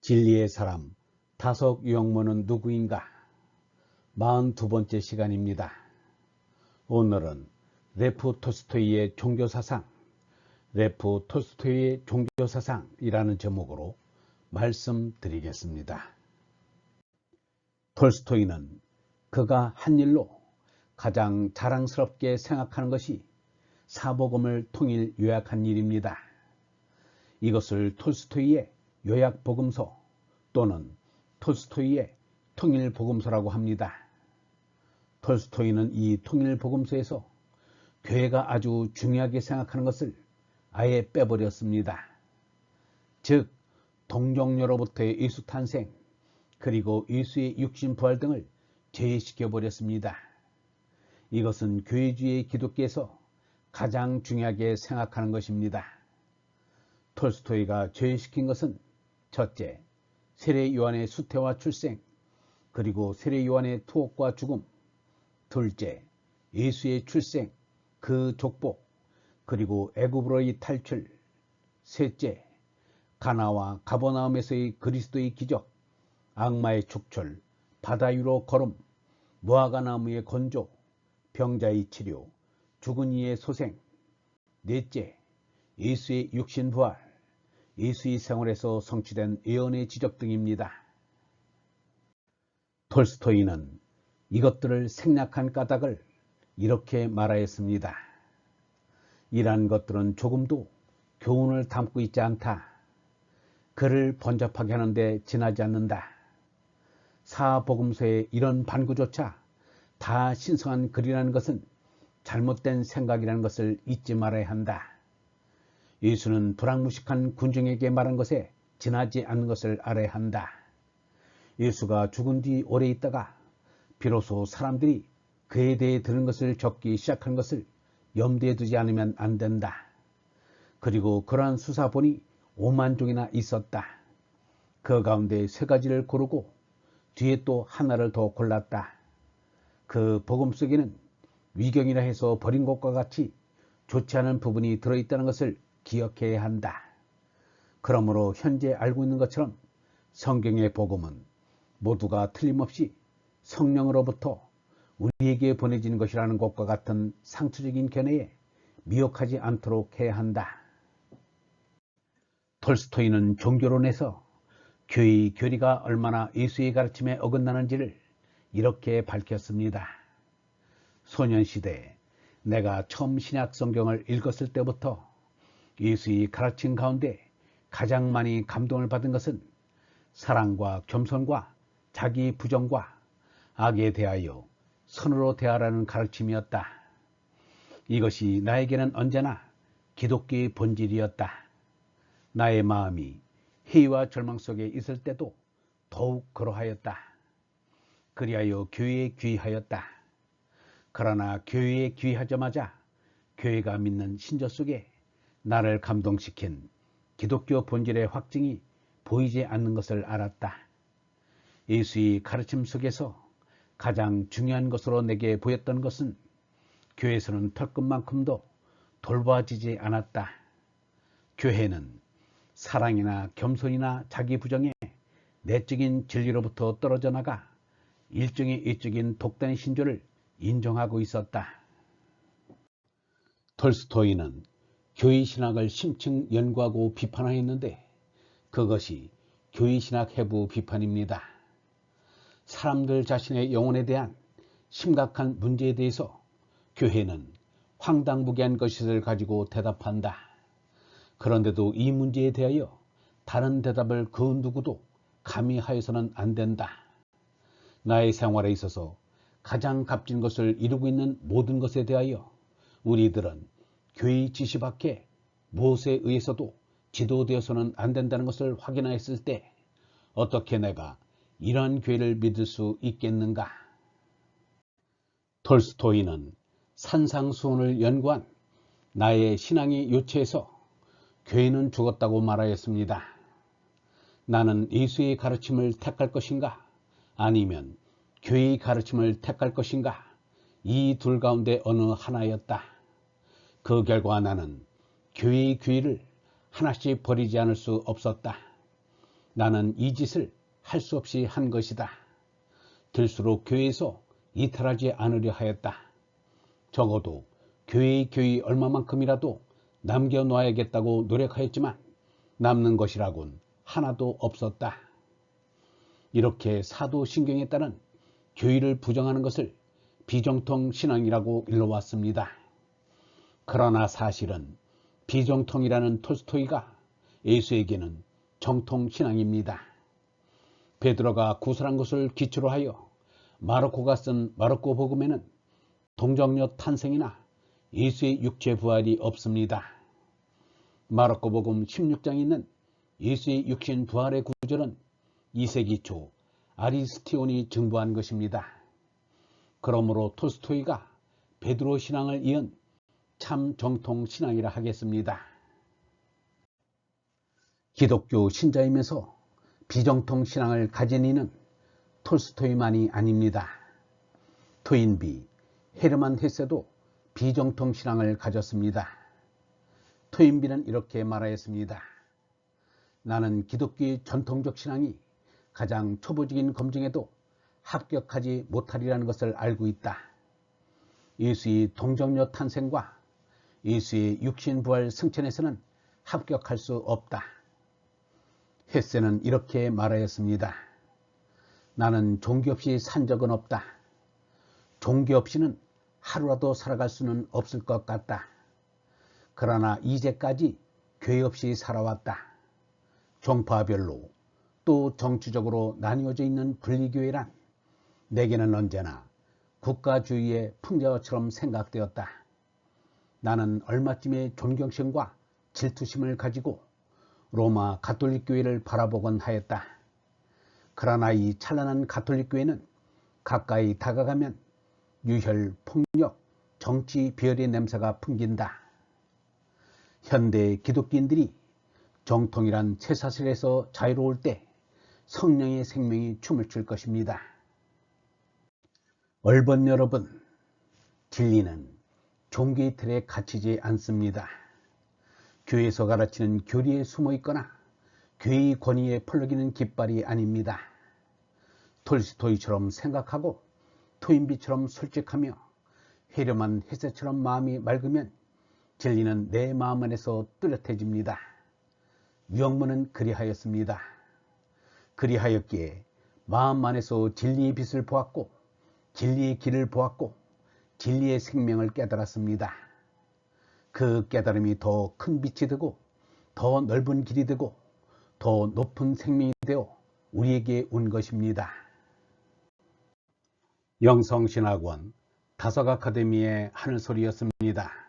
진리의 사람 다섯 유형문은 누구인가? 42번째 시간입니다. 오늘은 레프 톨스토이의 종교사상, 레프 톨스토이의 종교사상이라는 제목으로 말씀드리겠습니다. 톨스토이는 그가 한 일로 가장 자랑스럽게 생각하는 것이 사복음을 통일 요약한 일입니다. 이것을 톨스토이의 요약복음서 또는 톨스토이의 통일복음서라고 합니다. 톨스토이는 이 통일복음서에서 교회가 아주 중요하게 생각하는 것을 아예 빼버렸습니다. 즉 동정녀로부터의 예수 탄생 그리고 예수의 육신 부활 등을 제외시켜버렸습니다. 이것은 교회주의 기독교에서 가장 중요하게 생각하는 것입니다. 톨스토이가 제외시킨 것은 첫째, 세례 요한의 수태와 출생, 그리고 세례 요한의 투옥과 죽음, 둘째, 예수의 출생, 그 족보, 그리고 애굽으로의 탈출, 셋째, 가나와 가버나움에서의 그리스도의 기적, 악마의 축출, 바다 위로 걸음, 무화과 나무의 건조, 병자의 치료, 죽은 이의 소생, 넷째, 예수의 육신 부활, 예수의 생활에서 성취된 예언의 지적 등입니다. 톨스토이는 이것들을 생략한 까닭을 이렇게 말하였습니다. 이러한 것들은 조금도 교훈을 담고 있지 않다. 그를 번잡하게 하는데 지나지 않는다. 사복음서의 이런 반구조차 다 신성한 글이라는 것은 잘못된 생각이라는 것을 잊지 말아야 한다. 예수는 불황무식한 군중에게 말한 것에 지나지 않는 것을 알아야 한다. 예수가 죽은 뒤 오래 있다가 비로소 사람들이 그에 대해 들은 것을 적기 시작한 것을 염두에 두지 않으면 안 된다. 그리고 그러한 수사본이 5만 종이나 있었다. 그 가운데 3가지를 고르고 뒤에 또 하나를 더 골랐다. 그 복음 속에는 위경이라 해서 버린 것과 같이 좋지 않은 부분이 들어있다는 것을 기억해야 한다. 그러므로 현재 알고 있는 것처럼 성경의 복음은 모두가 틀림없이 성령으로부터 우리에게 보내진 것이라는 것과 같은 상투적인 견해에 미혹하지 않도록 해야 한다. 톨스토이는 종교론에서 교회의 교리가 얼마나 예수의 가르침에 어긋나는지를 이렇게 밝혔습니다. 소년시대에 내가 처음 신약 성경을 읽었을 때부터 예수의 가르침 가운데 가장 많이 감동을 받은 것은 사랑과 겸손과 자기 부정과 악에 대하여 선으로 대하라는 가르침이었다. 이것이 나에게는 언제나 기독교의 본질이었다. 나의 마음이 회의와 절망 속에 있을 때도 더욱 그러하였다. 그리하여 교회에 귀하였다. 그러나 교회에 귀하자마자 교회가 믿는 신조 속에 나를 감동시킨 기독교 본질의 확증이 보이지 않는 것을 알았다. 예수의 가르침 속에서 가장 중요한 것으로 내게 보였던 것은 교회에서는 털끝만큼도 돌봐지지 않았다. 교회는 사랑이나 겸손이나 자기 부정에 내적인 진리로부터 떨어져 나가 일종의 이적인 독단의 신조를 인정하고 있었다. 톨스토이는 교회 신학을 심층 연구하고 비판하였는데 그것이 교회 신학 해부 비판입니다. 사람들 자신의 영혼에 대한 심각한 문제에 대해서 교회는 황당무계한 것을 가지고 대답한다. 그런데도 이 문제에 대하여 다른 대답을 그 누구도 감히 하여서는 안 된다. 나의 생활에 있어서 가장 값진 것을 이루고 있는 모든 것에 대하여 우리들은 교회의 지시 밖에 무엇에 의해서도 지도되어서는 안 된다는 것을 확인하였을 때 어떻게 내가 이러한 교회를 믿을 수 있겠는가? 톨스토이는 산상수훈을 연구한 나의 신앙의 요체에서 교회는 죽었다고 말하였습니다. 나는 예수의 가르침을 택할 것인가? 아니면 교회의 가르침을 택할 것인가? 이 둘 가운데 어느 하나였다. 그 결과 나는 교회의 귀를 하나씩 버리지 않을 수 없었다. 나는 이 짓을 할 수 없이 한 것이다. 될수록 교회에서 이탈하지 않으려 하였다. 적어도 교회의 교의 얼마만큼이라도 남겨놔야겠다고 노력하였지만 남는 것이라곤 하나도 없었다. 이렇게 사도신경에 따른 교의를 부정하는 것을 비정통 신앙이라고 일러왔습니다. 그러나 사실은 비정통이라는 톨스토이가 예수에게는 정통 신앙입니다. 베드로가 구설한 것을 기초로 하여 마르코가 쓴 마르코 복음에는 동정녀 탄생이나 예수의 육체 부활이 없습니다. 마르코 복음 16장에 있는 예수의 육신 부활의 구절은 2세기 초 아리스티온이 증부한 것입니다. 그러므로 톨스토이가 베드로 신앙을 이은 참 정통 신앙이라 하겠습니다. 기독교 신자이면서 비정통 신앙을 가진 이는 톨스토이만이 아닙니다. 토인비, 헤르만 헤세도 비정통 신앙을 가졌습니다. 토인비는 이렇게 말하였습니다. 나는 기독교의 전통적 신앙이 가장 초보적인 검증에도 합격하지 못하리라는 것을 알고 있다. 예수의 동정녀 탄생과 예수의 육신부활 승천에서는 합격할 수 없다. 헤세는 이렇게 말하였습니다. 나는 종교 없이 산 적은 없다. 종교 없이는 하루라도 살아갈 수는 없을 것 같다. 그러나 이제까지 교회 없이 살아왔다. 종파별로 또 정치적으로 나뉘어져 있는 분리교회란 내게는 언제나 국가주의의 풍자처럼 생각되었다. 나는 얼마쯤의 존경심과 질투심을 가지고 로마 가톨릭 교회를 바라보곤 하였다. 그러나 이 찬란한 가톨릭 교회는 가까이 다가가면 유혈, 폭력, 정치 비열의 냄새가 풍긴다. 현대 기독교인들이 정통이란 쇠사슬에서 자유로울 때 성령의 생명이 춤을 출 것입니다. 얼번 여러분, 진리는 종교의 틀에 갇히지 않습니다. 교회에서 가르치는 교리에 숨어 있거나 교회의 권위에 펄럭이는 깃발이 아닙니다. 톨스토이처럼 생각하고 토인비처럼 솔직하며 헤르만 헤세처럼 마음이 맑으면 진리는 내 마음 안에서 뚜렷해집니다. 유영문은 그리하였습니다. 그리하였기에 마음 안에서 진리의 빛을 보았고 진리의 길을 보았고 진리의 생명을 깨달았습니다. 그 깨달음이 더 큰 빛이 되고 더 넓은 길이 되고 더 높은 생명이 되어 우리에게 온 것입니다. 영성신학원 다석 아카데미의 하늘소리였습니다.